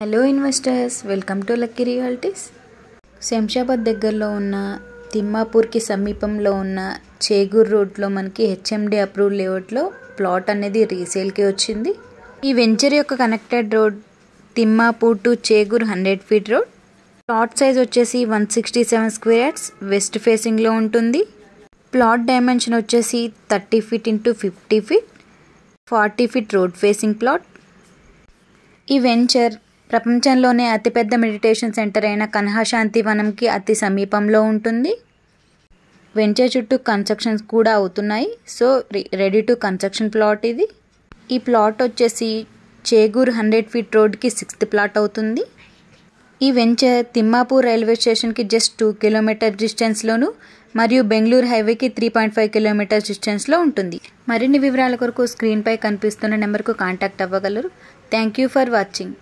Hello investors, welcome to lucky realities. Shamshabad దగ్గరలో ఉన్న తిమ్మాపూర్కి సమీపంలో ఉన్న చేగూర్ రోడ్లో మనకి హెచ్ఎండి అప్రూవ్ లేఅవుట్లో ప్లాట్ అనేది రీసేల్కి వచ్చింది. ఈ వెంచర్ యొక్క connected road Thimmapur to Chegur 100 feet road. Plot size వచ్చేసి 167 స్క్వేర్ యార్డ్స్ వెస్ట్ ఫేసింగ్లో ఉంటుంది. ప్లాట్ డైమెన్షన్ వచ్చేసి 30 feet into 50 feet 40 feet road facing plot. ఈ వెంచర్ ప్రపంచంలోనే అతిపెద్ద మెడిటేషన్ సెంటర్ అయిన కన్హశాంతి వనంకి అతి సమీపంలో ఉంటుంది. వెంచర్ చుట్టూ కన్స్ట్రక్షన్స్ కూడా అవుతున్నాయి. So ready to construction plot ఇది. ఈ ప్లాట్ వచ్చేసి చేగూర్ 100 ఫీట్ రోడ్కి 6th ప్లాట్ అవుతుంది. ఈ వెంచర్ తిమ్మాపూర్ రైల్వే స్టేషన్కి జస్ట్ 2 కిలోమీటర్ డిస్టెన్స్లోను మరియు బెంగళూరు హైవేకి 3.5 కిలోమీటర్స్ డిస్టెన్స్లో ఉంటుంది. మరిన్ని వివరాల కొరకు స్క్రీన్పై కనిపిస్తున్న నెంబర్కు కాంటాక్ట్ అవ్వగలరు. Thank you for watching.